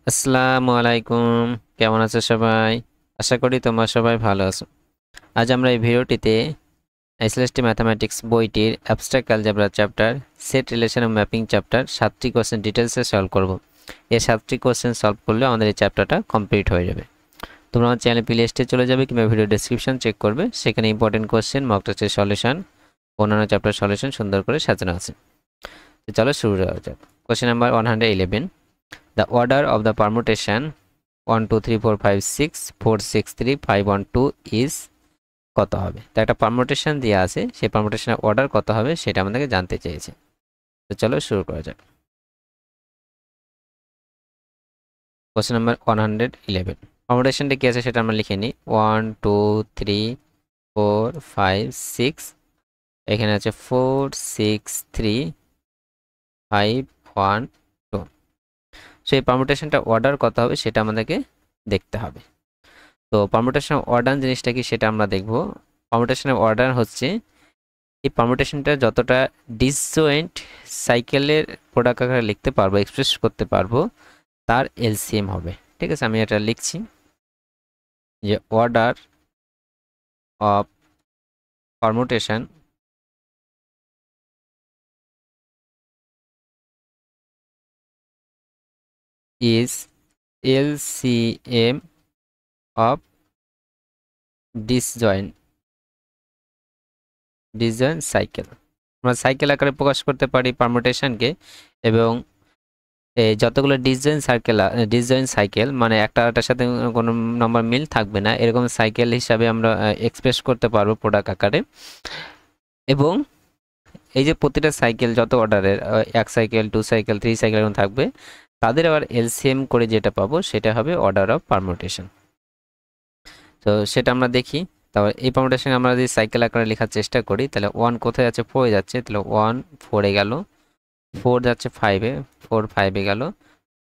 আসসালামু আলাইকুম। কেমন আছো সবাই? আশা করি তোমরা সবাই ভালো আছো। আজ আমরা এই ভিডিওটিতে এসএলএসটি ম্যাথামেটিক্স বইটির abstract algebra chapter set relation ও ম্যাপিং চ্যাপ্টার 7টি কোশ্চেন ডিটেলসে সলভ করব। এই 7টি কোশ্চেন সলভ করলে আমাদের এই চ্যাপ্টারটা কমপ্লিট হয়ে যাবে। তোমরা আমার চ্যানেল প্লেলিস্টে চলে যাবে কিংবা ভিডিও ডেসক্রিপশন চেক করবে, সেখানে ইম্পর্টেন্ট কোশ্চেন, মক টেস্টের সলিউশন, অন্যান্য চ্যাপ্টার সলিউশন সুন্দর করে সাজানো আছে। তো চলো শুরু করা যাক। Question number 111, the order of the permutation 1 2 3 4 5 6 4 6 3 5 1 2 is কত হবে? তো একটা পারমুটেশন দেওয়া আছে, সেই পারমুটেশনের অর্ডার কত হবে সেটা আমাদেরকে জানতে চেয়েছে। তো চলো শুরু করা যাক। কোশ্চেন নাম্বার 111, পারমুটেশনটা কি আছে সেটা আমরা লিখে নিই। 1 2 3 4 5 6, এখানে আছে 4 6 3 5 1 2। সো এই পারমুটেশনটা অর্ডার কত হবে সেটা আমাদেরকে দেখতে হবে। তো পারমুটেশন অর্ডার জিনিসটা কি সেটা আমরা দেখব। পারমুটেশনের অর্ডার হচ্ছে এই পারমুটেশনটা যতটা ডিসজয়েন্ট সাইকেলের প্রোডাক্ট আকারে লিখতে পারবো, এক্সপ্রেস করতে পারবো, তার এলসিএম হবে। ঠিক আছে, আমি এটা লিখছি যে order of permutation is LCM of disjoint cycle. আমরা সাইকেল আকারে প্রকাশ করতে পারি পারমুটেশনকে, এবং যতগুলো ডিসজয়েন্ট সাইকেল মানে একটা আরেকটার সাথে কোনো নম্বর মিল থাকবে না, এরকম সাইকেল হিসাবে আমরা এক্সপ্রেস করতে পারবো প্রোডাক্ট আকারে। এবং এই যে প্রতিটা সাইকেল যত অর্ডারের, 1 সাইকেল 2 সাইকেল 3 সাইকেল এরকম থাকবে, তাদের আবার এলসিএম করে যেটা পাবো সেটা হবে অর্ডার অফ পারমুটেশন। তো সেটা আমরা দেখি। তারপর এই পারমুটেশন আমরা যদি সাইকেল আকারে লেখার চেষ্টা করি, তাহলে 1 কোথায় যাচ্ছে? 4 যাচ্ছে, তাহলে 1 4 গেল, 4 যাচ্ছে 5-এ, 4 5-এ গেল,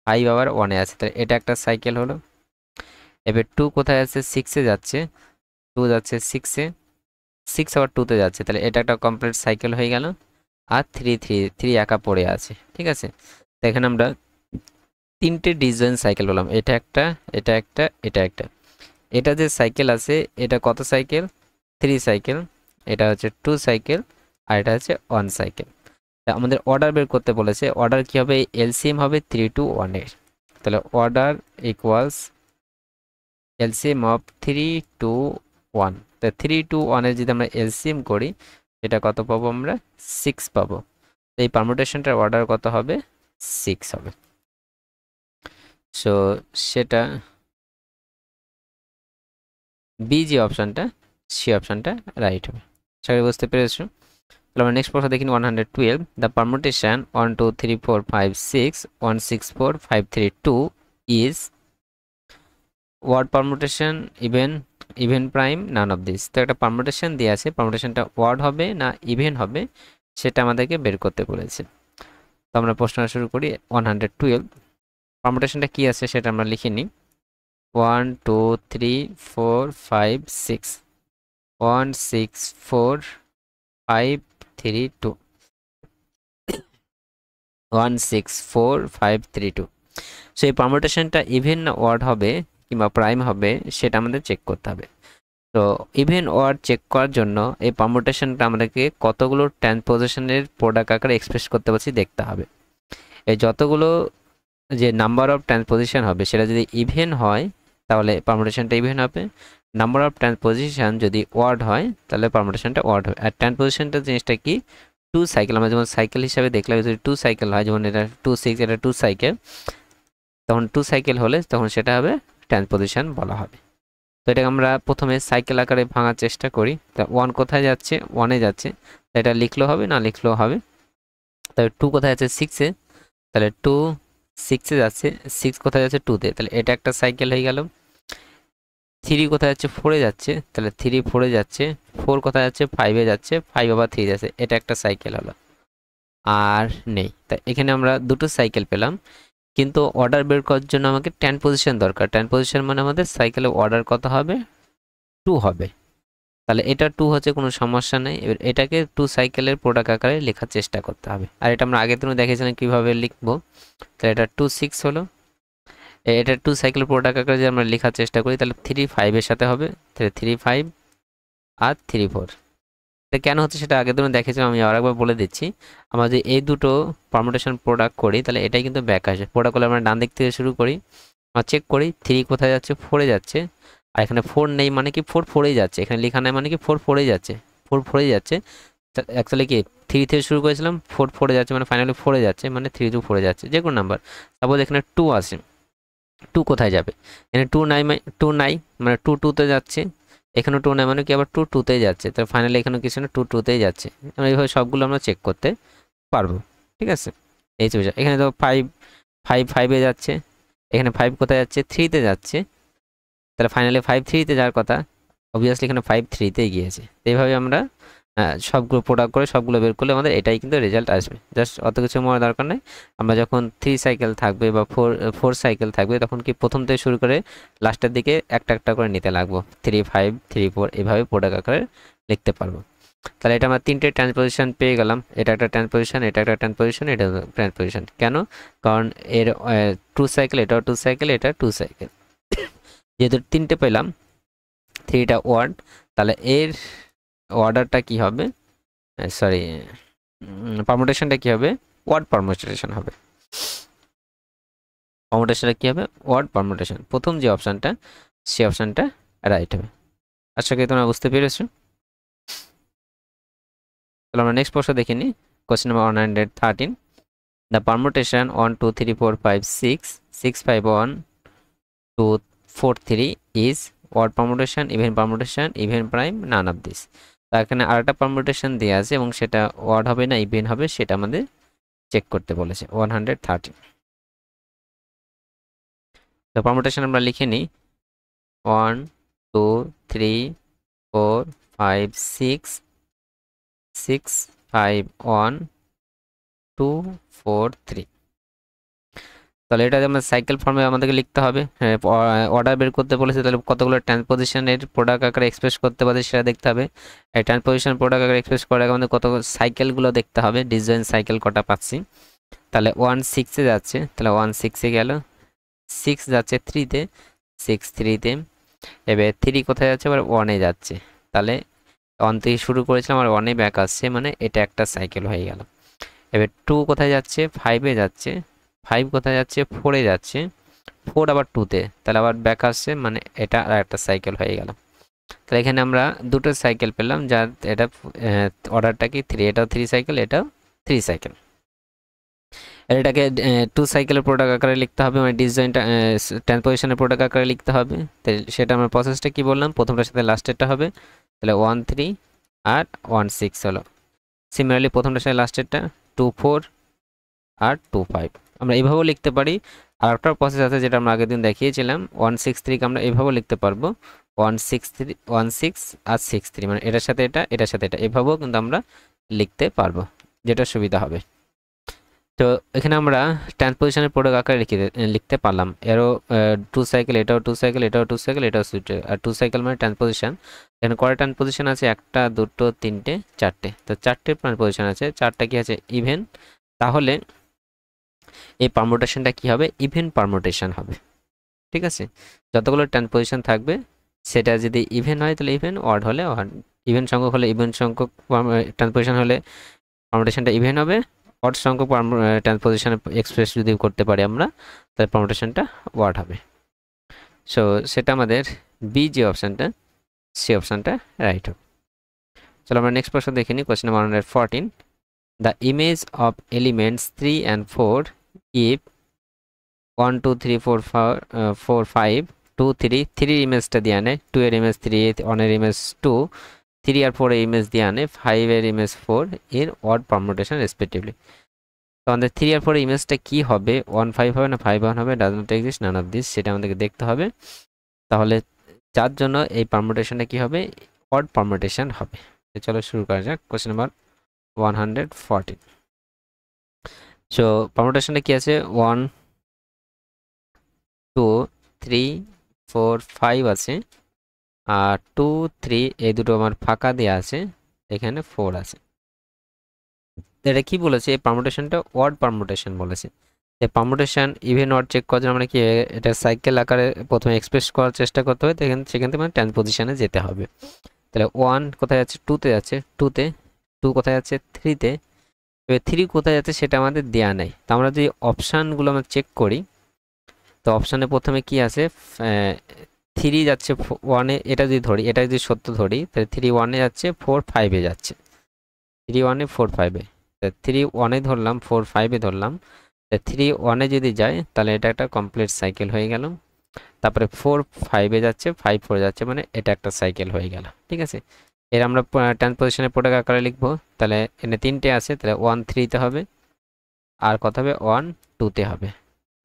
5 আবার 1-এ আছে, তাহলে এটা একটা সাইকেল হলো। এবার 2 কোথায় আছে? 6-এ যাচ্ছে, 2 যাচ্ছে 6-এ, 6 আবার 2-তে যাচ্ছে, তাহলে এটা একটা কমপ্লিট সাইকেল হয়ে গেল। আর 3 একা পড়ে আছে। ঠিক আছে, তো এখানে আমরা 3টে ডিসজয়েন্ট সাইকেল বললাম, এটা একটা, এটা একটা, এটা একটা। এটা যে সাইকেল আছে এটা কত সাইকেল? 3 সাইকেল। এটা হচ্ছে 2 সাইকেল, আর এটা হচ্ছে 1 সাইকেল। আমাদের অর্ডার বের করতে বলেছে। অর্ডার কি হবে? এলসিএম হবে 3 to 1 এর। তাহলে order equals LCM of 3 to 1। তো 3 to 1 এর যদি আমরা এলসিএম করি, এটা কত পাবো? আমরা 6 পাবো। তো এই পারমুটেশনটার অর্ডার কত হবে? 6 হবে। সো সেটা বি যে অপশনটা, সে অপশনটা রাইট হবে। সবাই বুঝতে পেরেছো? তাহলে আমরা নেক্সট প্রশ্ন দেখি। 112, the permutation 1 2 3 4 5 6 1 6 4 5 3 2 is odd permutation, even prime, none of this. তো একটা পারমুটেশন দিয়ে আছে, পারমুটেশনটা ওয়ার্ড হবে না ইভেন হবে সেটা আমাদেরকে বের করতে বলেছে। তো আমরা প্রশ্ন শুরু করি। 112, পারমুটেশনটা কি আছে সেটা আমরা লিখে নিই। 1 2 3 4 5 6 1 6 4 5 3 2 1 6 4 5 3 2। সো এই পারমুটেশনটা ইভেন না ওয়ার্ড হবে কিংবা প্রাইম হবে সেটা আমাদের চেক করতে হবে। তো ইভেন ওয়ার্ড চেক করার জন্য এই পারমুটেশনটা আমাদেরকে কতগুলো ট্রান্সপোজিশনের প্রোডাক্ট আকারে এক্সপ্রেস করতে পারছি দেখতে হবে। এই যতগুলো যে নাম্বার অফ ট্রান্সপোজিশন হবে সেটা যদি ইভেন হয় তাহলে পারমুটেশনটা ইভেন হবে। নাম্বার অফ ট্রান্সপোজিশন যদি ওয়ার্ড হয় তাহলে পারমুটেশনটা ওয়ার্ড হবে। আর ট্রান্সপোজিশনটা জিনিসটা কি? 2 সাইকেল, আমরা যেমন সাইকেল হিসাবে দেখলাম, যদি 2 সাইকেল হয়, যেমন এটা 2 6, এটা 2 সাইকেল, তখন 2 সাইকেল হলে তখন সেটা হবে ট্রান্সপোজিশন বলা হবে। তো এটাকে আমরা প্রথমে সাইকেল আকারে ভাঙার চেষ্টা করি। তা 1 কোথায় যাচ্ছে? 1-এ যাচ্ছে, এটা লিখলেও হবে না লিখলেও হবে। তাহলে 2 কোথায় যাচ্ছে? 6-এ, তাহলে 2 6-এ যাচ্ছে, 6 কোথায় যাচ্ছে? 2-তে, তাহলে এটা একটা সাইকেল হয়ে গেল। 3 কোথায় যাচ্ছে? 4-এ যাচ্ছে, তাহলে 3 4-এ যাচ্ছে, 4 কোথায় যাচ্ছে? 5-এ যাচ্ছে, 5 আবার 3 যাচ্ছে, এটা একটা সাইকেল হলো। আর নেই, তাই এখানে আমরা দুটো সাইকেল পেলাম। কিন্তু অর্ডার বের করার জন্য আমাকে 10 পজিশন দরকার। 10 পজিশন মানে আমাদের সাইকেলে অর্ডার কত হবে? 2 হবে। তাহলে এটা 2 হচ্ছে, কোনো সমস্যা নেই। এবার এটাকে 2 সাইকেলের প্রোডাক্ট আকারে লেখার চেষ্টা করতে হবে। আর এটা আমরা আগের দিনও দেখেছিলাম কীভাবে লিখবো। তাহলে এটা 2 6 হলো। এটা 2 সাইকেল প্রোডাক্ট আকারে যদি আমরা লেখার চেষ্টা করি তাহলে 3 5 এর সাথে হবে, তাহলে 3 5 আর 3 4। এটা কেন হচ্ছে সেটা আগের দিনে দেখেছিলাম, আমি আরেকবার বলে দিচ্ছি। আমরা যদি এই দুটো পারমুটেশন প্রোডাক্ট করি তাহলে এটাই কিন্তু ব্যাক আসে। প্রোডাক্ট করলে আমরা ডান দিক থেকে শুরু করি, আমরা চেক করি 3 কোথায় যাচ্ছে, 4 এ যাচ্ছে। আর এখানে 4 নেই মানে কি 4 4 এই যাচ্ছে, এখানে লেখা নাই মানে কি 4 4 এই যাচ্ছে, 4 4 এই যাচ্ছে। অ্যাকচুয়ালি কি 3 থেকে শুরু করেছিলাম, 4 4 এ যাচ্ছে মানে ফাইনালি 4 এ যাচ্ছে, মানে 3 2 4 এ যাচ্ছে যে কোনো নাম্বার। সাপোজ এখানে 2 আসে, 2 কোথায় যাবে, এখানে 2 নাই, 2 নাই মানে 2 2 তে যাচ্ছে, এখানে 2 নাই মানে কি আবার 2 2 তেই যাচ্ছে, তাহলে ফাইনালি এখানে কিছু না 2 2 তেই যাচ্ছে। আমরা এইভাবে সবগুলো আমরা চেক করতে পারবো, ঠিক আছে। এই হচ্ছে এখানে তো 5 5 5 এ যাচ্ছে, এখানে 5 কোথায় যাচ্ছে, 3 তে যাচ্ছে, তাহলে ফাইনালি 5 3 তে যাওয়ার কথা, অবভিয়াসলি এখানে 5 3 তেই গিয়েছে। এইভাবে আমরা সবগুলো প্রোডাক্ট করে সবগুলো বের করলে আমাদের এটাই কিন্তু রেজাল্ট আসবে। জাস্ট অত কিছু মনে দরকার নেই। আমরা যখন 3 সাইকেল থাকবে বা 4 সাইকেল থাকবে তখন কি প্রথম থেকে শুরু করে লাস্টের দিকে একটা একটা করে নিতে লাগবো, 3 5 3 4 এভাবে প্রোডাক্ট আকারে লিখতে পারবো। তাহলে এটা আমরা 3টে ট্রান্সপোজিশন পেয়ে গেলাম, এটা একটা ট্রান্সপোজিশন, এটা একটা ট্রান্সপোজিশন, এটা ট্রান্সপোজিশন। কেন? কারণ এর 2 সাইকেল, এটাও 2 সাইকেল, এটা 2 সাইকেল। যেহেতু 3টে পেলাম, 3টা ওয়ার্ড, তাহলে এর অর্ডারটা কি হবে, সরি পারমুটেশনটা কি হবে, ওয়ার্ড পারমুটেশন হবে। পারমুটেশনটা কি হবে, ওয়ার্ড পারমুটেশন। প্রথম যে অপশনটা সেই অপশনটা রাইট হবে। আশা করি তোমরা বুঝতে পেরেছো। তাহলে আমরা নেক্সট প্রশ্ন দেখে নিই। Question number 113, the permutation 1 2 3 4 5 6 6 5 1 2 4 3 is odd permutation, even permutation, even prime, none of this. তার এখানে আরেকটা পারমুটেশন দেওয়া আছে এবং সেটা ওয়ার্ড হবে না ইভেন হবে সেটা আমাদের চেক করতে বলেছে। 113, তো পারমুটেশন আমরা লিখে নিই। 1 2 3 4 5 6 6 5 1 2 4 3। তাহলে এটা আমরা সাইকেল ফর্মে আমাদেরকে লিখতে হবে। অর্ডার বের করতে বলেছে, তাহলে কতগুলো ট্রান্সপোজিশনের প্রোডাক্ট আকারে এক্সপ্রেস করতে পারে সেটা দেখতে হবে। এই ট্রান্সপোজিশন প্রোডাক্ট আকারে এক্সপ্রেস করার আগে আমাদের কত সাইকেলগুলো দেখতে হবে, ডিসজয়েন্ট সাইকেল কটা পাচ্ছি। তাহলে 1 6 এ যাচ্ছে, তাহলে 1 6 এ গেল, 6 যাচ্ছে 3 তে, 6 3 তে। এবার 3 কোথায় যাচ্ছে, আবার 1 এ যাচ্ছে, তাহলে 1 থেকে শুরু করেছিলাম আর 1 এ ব্যাক আসছে, মানে এটা একটা সাইকেল হয়ে গেল। এবার 2 কোথায় যাচ্ছে, 5 এ যাচ্ছে, 5 কোথায় যাচ্ছে, 4 এ যাচ্ছে, 4 আবার 2 তে, তাহলে আবার ব্যাক আসছে, মানে এটা আর একটা সাইকেল হয়ে গেল। তাহলে এখানে আমরা দুটো সাইকেল পেলাম, যার এটা অর্ডারটা কি 3, এটাও 3 সাইকেল, এটাও 3 সাইকেল। এটাকে 2 সাইকেলের প্রোডাক্ট আকারে লিখতে হবে, মানে ডিসজয়েন্ট ট্রান্সপোজিশনের প্রোডাক্ট আকারে লিখতে হবে। তাহলে সেটা আমরা প্রসেসটা কি বললাম, প্রথমটার সাথে লাস্টেরটা হবে, তাহলে 1 3 আর 1 6 হলো। সিমিলারলি প্রথমটার সাথে লাস্টেরটা 2 4 আর 2 5। আমরা এইভাবেও লিখতে পারি। আর একটা প্রসেস আছে যেটা আমরা আগের দিন দেখিয়েছিলাম, 1 6 3 কে আমরা এইভাবেও লিখতে পারবো, 1 6 3 1 6 আর 6 3, মানে এটার সাথে এটা, এটার সাথে এটা, এভাবেও কিন্তু আমরা লিখতে পারবো, যেটা সুবিধা হবে। তো এখানে আমরা ট্রান্সপোজিশনের প্রোডাক্ট আকারে লিখতে পারলাম। এরও 2 সাইকেল, এটাও 2 সাইকেল, এটাও 2 সাইকেল, এটাও আর 2 সাইকেল মানে ট্রান্সপোজিশন। এখানে কয়টা ট্রান্সপোজিশন আছে, 1 2 3 4টে, তো 4টে ট্রান্সপোজিশন আছে, 4টা কি আছে, ইভেন। তাহলে এই পারমুটেশনটা কি হবে, ইভেন পারমুটেশন হবে, ঠিক আছে। যতগুলো ট্রান্সপোজিশন থাকবে সেটা যদি ইভেন হয় তাহলে ইভেন, ওয়ার্ড হলে ওয়ার্ড, ইভেন সংখ্যক হলে ইভেন সংখ্যক ট্রান্সপোজিশন হলে পারমুটেশনটা ইভেন হবে, অড সংখ্যক ট্রান্সপোজিশন এক্সপ্রেস যদি করতে পারি আমরা তাহলে পারমুটেশনটা ওয়ার্ড হবে। সো সেটা আমাদের বি যে অপশানটা, সেই অপশানটা রাইট হবে। চলো আমরা নেক্সট প্রশ্ন দেখে নিই। Question number 114, the image of elements 3 and 4 if 1 2 3 4 4 5 2 3 3 ইমেজটা দিয়ে আনে, 2 এর ইমেজ 3, 1 এর ইমেজ 2, 3 আর 4 এর ইমেজ দিয়ে আনে, 5 এর ইমেজ 4 এর অড পারমুটেশন রেসপেক্টিভলি। তো আমাদের 3 আর 4 এর ইমেজটা কি হবে, 1 5 হবে না 5 1 হবে, does not exist, naan of this, সেটা আমাদেরকে দেখতে হবে। তাহলে যার জন্য এই পারমুটেশনটা কি হবে, অড পারমুটেশন হবে। চলো শুরু করা যাক। Question number 114। সো পারমুটেশনটা কি আছে, 1 2 3 4 5 আছে, আর 2 3 এই দুটো আমার ফাঁকা দেওয়া আছে, এখানে 4 আছে। এটা কি বলেছে, এই পারমুটেশনটা ওয়ার্ড পারমুটেশন বলেছে। পারমুটেশন ইভেন অড চেক করার জন্য আমরা কি এটা সাইকেল আকারে প্রথমে এক্সপ্রেস করার চেষ্টা করতে হবে, সেখান থেকে মানে ট্রান্সপোজিশনে যেতে হবে। তাহলে 1 কোথায় যাচ্ছে 2তে যাচ্ছে, 2তে 2 কোথায় যাচ্ছে 3তে, এবার 3 কোথায় যাচ্ছে সেটা আমাদের দেয়া নেই। তো আমরা যদি অপশানগুলো আমরা চেক করি, তো অপশানে প্রথমে কি আছে 3 যাচ্ছে 1-এ, এটা যদি ধরি, এটা যদি সত্য ধরি তাহলে 3 1-এ যাচ্ছে, 4 5-এ যাচ্ছে, 3 1-এ 4 5-এ, 3 1-এ ধরলাম 4 5-এ ধরলাম, 3 1-এ যদি যায় তাহলে এটা একটা কমপ্লিট সাইকেল হয়ে গেল। তারপরে 4 5-এ যাচ্ছে, 5 4 যাচ্ছে, মানে এটা একটা সাইকেল হয়ে গেল। ঠিক আছে, এর আমরা ট্রান্সপোজিশনের প্রোডাক্ট আকারে লিখবো। তাহলে এখানে 3টে আছে, তাহলে 1 3-তে হবে, আর কত হবে 1 2-তে হবে,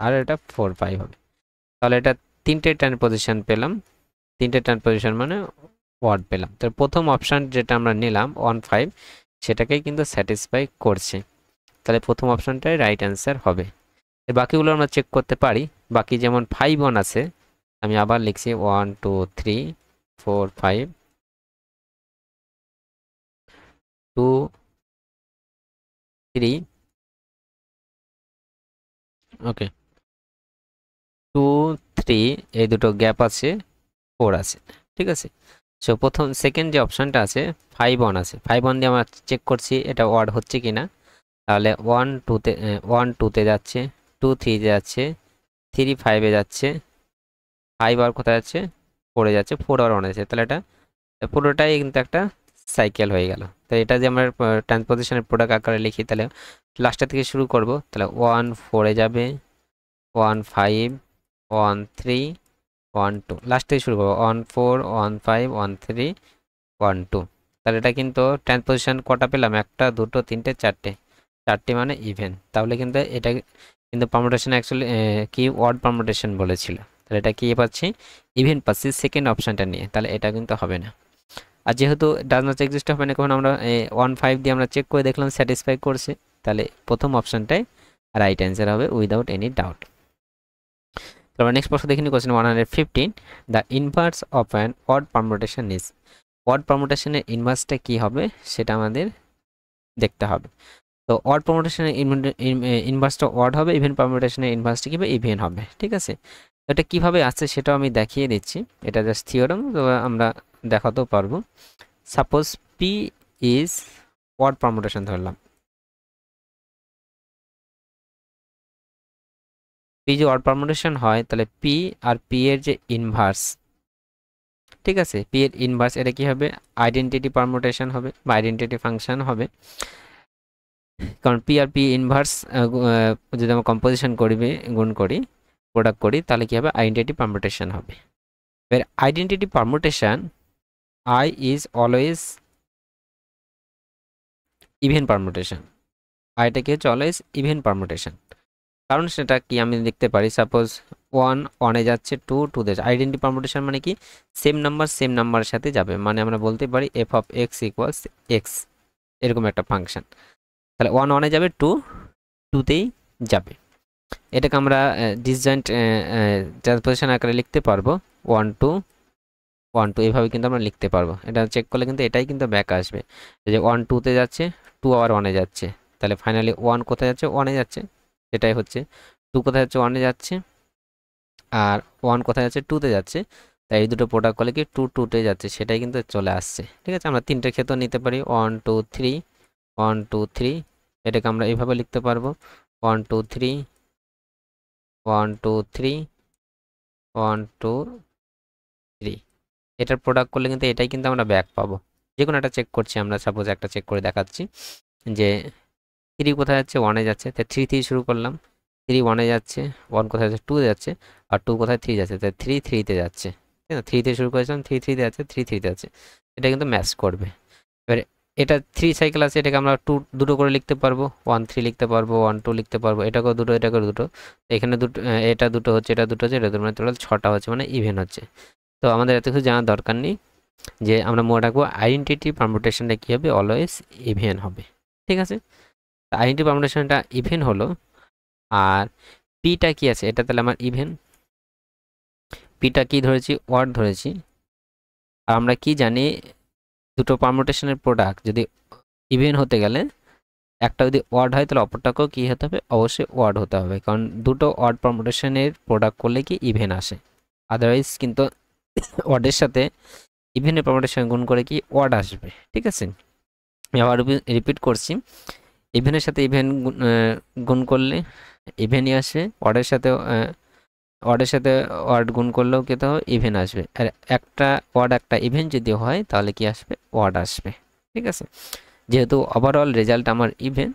আর এটা 4 5 হবে। তাহলে এটা 3টে ট্রান্সপোজিশন পেলাম, 3টে ট্রান্সপোজিশন মানে ওয়ার্ড পেলাম। তো প্রথম অপশান যেটা আমরা নিলাম 1 5 সেটাকেই কিন্তু স্যাটিসফাই করছে, তাহলে প্রথম অপশানটাই রাইট অ্যান্সার হবে। বাকিগুলো আমরা চেক করতে পারি, বাকি যেমন 5 1 আছে, আমি আবার লিখছি 1 2 3 4 5 2 3, ওকে 2 3, এই দুটো গ্যাপ আছে, 4 আছে। ঠিক আছে, সো প্রথম সেকেন্ড যে অপশানটা আছে 5 1 আছে, 5 1 দিয়ে আমরা চেক করছি এটা ওয়ার্ড হচ্ছে কিনা। তাহলে 1 2-তে 1 2-তে যাচ্ছে, 2 3-তে যাচ্ছে, 3 5-এ যাচ্ছে, 5 আর কোথায় যাচ্ছে 4-এ যাচ্ছে, 4 আর 1 আছে, তাহলে এটা পুরোটাই কিন্তু একটা সাইকেল হয়ে গেল। তো এটা যে আমরা ট্রান্সপোজিশনের প্রোডাক্ট আকারে লিখি, তাহলে লাস্টটা থেকে শুরু করব। তাহলে 1 4-এ যাবে, 1 5 1 3 1 2, লাস্ট থেকে শুরু করবো 1 4 1 5 1 3 1 2। তাহলে এটা কিন্তু ট্রান্সপোজিশন কটা পেলাম, একটা দুটো তিনটে চারটে, চারটে মানে ইভেন। তাহলে কিন্তু এটা কিন্তু পারমুটেশন অ্যাকচুয়ালি কি ওয়ার্ড পারমুটেশন বলেছিল, তাহলে এটা কি পাচ্ছি ইভেন পাচ্ছি সেকেন্ড অপশানটা নিয়ে, তাহলে এটা কিন্তু হবে না। আর যেহেতু ডাজ নট এক্সিস্ট হবে না, কারণ আমরা 1 5 দিয়ে আমরা চেক করে দেখলাম স্যাটিসফাই করছে, তাহলে প্রথম অপশানটাই রাইট অ্যান্সার হবে উইদাউট এনি ডাউট। তারপর নেক্সট প্রশ্ন দেখে নিই, question 115, the inverse of an odd permutation is. Odd পারমুটেশনের ইনভার্সটা কি হবে সেটা আমাদের দেখতে হবে। তো অড পারমুটেশনের ইনভার্সটা অড হবে, ইভেন পারমুটেশনের ইনভার্সটা কি হবে ইভেন হবে। ঠিক আছে, এটা কিভাবে আসছে সেটাও আমি দেখিয়ে দিচ্ছি, এটা জাস্ট থিওরাম, তো আমরা দেখাতেও পারবো। Suppose P is odd permutation ধরলাম, পি যে অড পারমুটেশন হয় তাহলে পি আর পি এর যে ইনভার্স, ঠিক আছে, পি এর ইনভার্স এটা কি হবে আইডেন্টিটি পারমুটেশন হবে বা আইডেন্টিটি ফাংশন হবে, কারণ পি আর পি ইনভার্স যদি আমরা কম্পোজিশন করি, গুণ করি, প্রোডাক্ট করি, তাহলে কি হবে আইডেন্টিটি পারমুটেশন হবে। এবার identity permutation I is always even permutation, আইটা কি হচ্ছে অলওয়েজ ইভেন পারমুটেশন। কারণ সেটা কি আমি লিখতে পারি, সাপোজ 1 1-এ যাচ্ছে, 2 2-তে যাচ্ছে, আইডেন্টিটি পারমুটেশন মানে কি সেম নাম্বারের সাথে যাবে, মানে আমরা বলতে পারি F of x equals x, এরকম একটা ফাংশন। তাহলে 1 1-এ যাবে, 2 2-তেই যাবে, এটাকে আমরা ডিসজয়েন্ট ট্রান্সপোজিশন আকারে লিখতে পারবো 1 2 1 2, এইভাবে কিন্তু আমরা লিখতে পারবো। এটা চেক করলে কিন্তু এটাই কিন্তু ব্যাক আসবে, যে 1 2-তে যাচ্ছে, 2 আবার 1-এ যাচ্ছে, তাহলে ফাইনালি 1 কোথায় যাচ্ছে 1-এ যাচ্ছে, সেটাই হচ্ছে 2 কোথায় যাচ্ছে 1-এ যাচ্ছে, আর 1 কোথায় যাচ্ছে 2-তে যাচ্ছে, তাই এই দুটো প্রোডাক্ট করলে কি 2 2-তে যাচ্ছে, সেটাই কিন্তু চলে আসছে। ঠিক আছে, আমরা তিনটে ক্ষেত্র নিতে পারি 1 2 3 1 2 3, এটাকে আমরা এইভাবে লিখতে পারবো 1 2 3 1 2 3 1 2 3, এটার প্রোডাক্ট করলে কিন্তু এটাই কিন্তু আমরা ব্যাক পাবো। যে কোনো একটা চেক করছি আমরা, সাপোজ একটা চেক করে দেখাচ্ছি, যে 3 কোথায় যাচ্ছে 1-এ যাচ্ছে, তাই 3 দিয়ে শুরু করলাম, 3 1-এ যাচ্ছে, 1 কোথায় যাচ্ছে 2-তে যাচ্ছে, আর 2 কোথায় 3 যাচ্ছে, তাই 3 3-তে যাচ্ছে। ঠিক আছে, 3 দিয়ে শুরু করেছিলাম, 3 3-তে যাচ্ছে, 3 3-তে যাচ্ছে, এটা কিন্তু ম্যাচ করবে। এবার এটা 3 সাইকেল আছে, এটাকে আমরা দুটো করে লিখতে পারবো, 1 3 লিখতে পারবো, 1 2 লিখতে পারবো, এটাকেও দুটো এটাকেও দুটো, এখানে দুটো, এটা দুটো হচ্ছে, এটা দুটো হচ্ছে, এটা দুটো, মানে টোটাল 6টা হচ্ছে, মানে ইভেন হচ্ছে। তো আমাদের এত কিছু জানার দরকার নেই, যে আমরা মনে রাখবো আইডেন্টিটি পারমুটেশনটা কী হবে অলওয়েজ ইভেন হবে। ঠিক আছে, আইডেন্টিটি পারমুটেশনটা ইভেন হলো, আর পিটা কি আছে এটা তাহলে আমার ইভেন, পিটা কি ধরেছি ওয়ার্ড ধরেছি, আর আমরা কি জানি দুটো পারমুটেশনের প্রোডাক্ট যদি ইভেন হতে গেলে একটা যদি ওয়ার্ড হয় তাহলে অপরটাকেও কি হতে হবে, অবশ্যই ওয়ার্ড হতে হবে, কারণ দুটো ওয়ার্ড পারমুটেশনের প্রোডাক্ট করলে কি ইভেন আসে, আদারওয়াইজ কিন্তু ওয়ার্ডের সাথে ইভেনের পারমুটেশন গুণ করে কি ওয়ার্ড আসবে। ঠিক আছে, আবার রিপিট করছি, ইভেনের সাথে ইভেন গুণ করলে ইভেনই আসবে, ওয়ার্ডের সাথে ওয়ার্ড গুণ করলেও কিন্তু ইভেন আসবে, আর একটা ওয়ার্ড একটা ইভেন যদি হয় তাহলে কি আসবে, ওয়ার্ড আসবে। ঠিক আছে, যেহেতু ওভারঅল রেজাল্ট আমার ইভেন,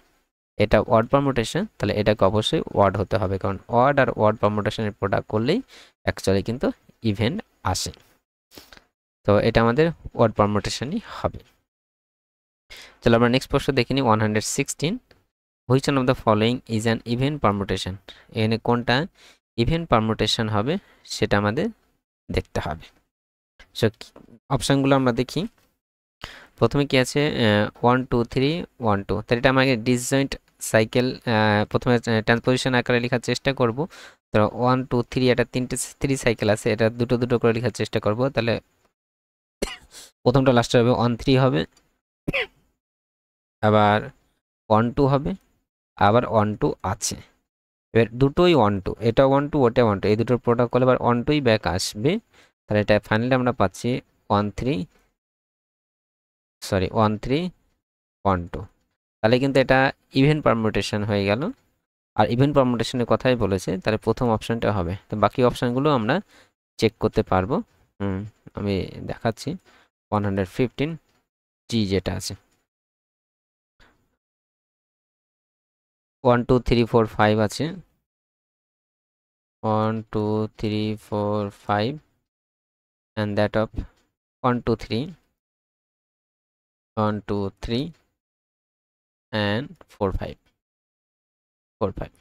এটা ওয়ার্ড পারমুটেশন, তাহলে এটাকে অবশ্যই ওয়ার্ড হতে হবে, কারণ ওয়ার্ড আর ওয়ার্ড পারমুটেশনের প্রোডাক্ট করলেই অ্যাকচুয়ালি কিন্তু ইভেন আসে। তো এটা আমাদের ওয়ার্ড পারমুটেশনই হবে। চলো আমরা নেক্সট প্রশ্ন দেখে নিই 116, which one of the following is an even permutation. এখানে কোনটা ইভেন পারমুটেশন হবে সেটা আমাদের দেখতে হবে। সো অপশানগুলো আমরা দেখি। প্রথমে কি আছে 1 2 3 1 2, তাহলে এটা আমাকে ডিসজয়েন্ট সাইকেল প্রথমে ট্রান্সপোজিশন আকারে লেখার চেষ্টা করব। তো 1 2 3 এটা তিনটে 3 সাইকেল আছে, এটা দুটো দুটো করে লেখার চেষ্টা করব। তাহলে প্রথমটা লাস্টে হবে 1 3 হবে, আবার 1 2 হবে, আবার 1 2 আছে। এবার দুটোই 1 2, এটা 1 2 ওটা 1 2, এই দুটোর প্রোডাক্ট করলে আবার 1 2ই ব্যাক আসবে। তাহলে এটা ফাইনালি আমরা পাচ্ছি 1 3 1 3 1 2। তাহলে কিন্তু এটা ইভেন পারমুটেশন হয়ে গেল, আর ইভেন পারমুটেশনের কথাই বলেছে, তাহলে প্রথম অপশানটা হবে। তো বাকি অপশানগুলো আমরা চেক করতে পারবো। আমি দেখাচ্ছি 115 জি যেটা আছে, 1 2 3 4 5 আছে, 1 2 3 4 5 and that of 1 2 3 1 2 3 and 4 5 4 5।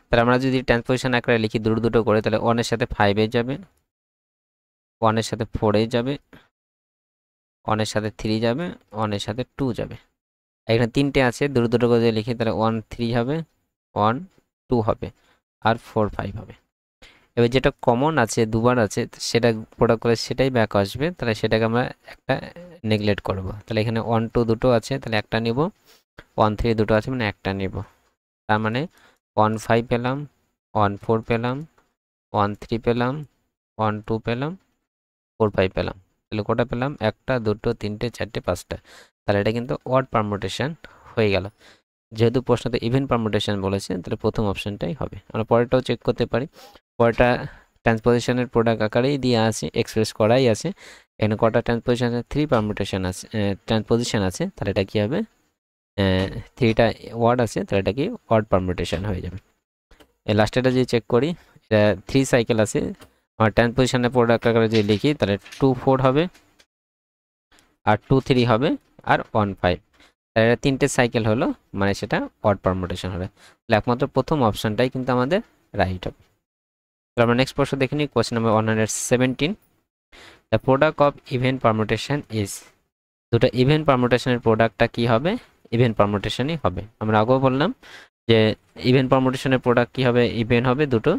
তাহলে আমরা যদি ট্রান্সপোজিশন আকারে লিখি দুটো দুটো করে, তাহলে 1 এর সাথে 5 এ যাবে, 1 এর সাথে 4 এ যাবে, 1 এর সাথে 3 যাবে, 1 এর সাথে 2 যাবে। এখানে তিনটে আছে, দুটো দুটো করে লিখি, তাহলে 1 3 হবে, 1 2 হবে, আর 4 5 হবে। এবার যেটা কমন আছে দুবার আছে সেটা প্রোডাক্ট করে সেটাই ব্যাক আসবে, তাহলে সেটাকে আমরা একটা নেগলেক্ট করব। তাহলে এখানে 1 2 দুটো আছে, তাহলে একটা নিব, 1 3 দুটো আছে মানে একটা নিব। তার মানে 1 5 পেলাম, 1 4 পেলাম, 1 3 পেলাম, 1 2 পেলাম, 4 5 পেলাম। তাহলে কটা পেলাম, একটা দুটো তিনটে চারটে পাঁচটা। তাহলে এটা কিন্তু ওয়ার্ড পারমুটেশন হয়ে গেল। যেহেতু প্রশ্নতে ইভেন পারমুটেশন বলেছে, তাহলে প্রথম অপশনটাই হবে। আমরা পরেরটাও চেক করতে পারি, পরেরটা ট্রান্সপোজিশনের প্রোডাক্ট আকারেই দিয়ে আছে, এক্সপ্রেস করাই আছে। এখানে কটা ট্রান্সপোজিশন আছে, 3 পারমুটেশন আছে, ট্রান্সপোজিশন আছে, তাহলে এটা কি হবে, 3টা ওয়ার্ড আছে, তাহলে এটা কি ওয়ার্ড পারমুটেশন হয়ে যাবে। এই লাস্টেটা যদি চেক করি, এটা 3 সাইকেল আছে, আমার ট্রান্সপোজিশনের প্রোডাক্ট আকারে যদি লিখি তাহলে 2 4 হবে, আর 2 3 হবে, আর 1 5। তাহলে এটা তিনটে সাইকেল হলো, মানে সেটা ওয়ার্ড পারমুটেশন হবে। তাহলে একমাত্র প্রথম অপশনটাই কিন্তু আমাদের রাইট হবে। তাহলে আমরা নেক্সট প্রশ্ন দেখে নিই, question number 117, the product of even permutation is. দুটো ইভেন পারমুটেশনের প্রোডাক্টটা কি হবে, ইভেন পারমুটেশনই হবে। আমরা আগেও বললাম যে ইভেন পারমুটেশনের প্রোডাক্ট কি হবে, ইভেন হবে। দুটো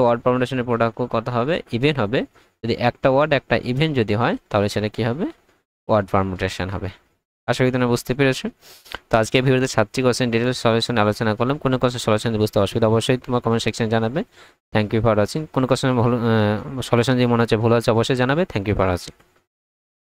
ওয়ার্ড পারমুটেশনের প্রোডাক্টও কত হবে, ইভেন হবে। যদি একটা ওয়ার্ড একটা ইভেন যদি হয় তাহলে সেটা কি হবে, ওয়ার্ড পারমুটেশন হবে। আশা করি তোমরা বুঝতে পেরেছো। তো আজকে ভিডিওতে 7টি কোশ্চেন ডিটেল সলিউশন আলোচনা করলাম। কোনো কোশ্চেন সলিউশন বুঝতে অসুবিধা অবশ্যই তোমার কমেন্ট সেকশনে জানাবে। Thank you for watching. কোনো কোশ্চেন সলিউশন যদি মনে হচ্ছে ভুল আছে অবশ্যই জানাবে। Thank you for watching.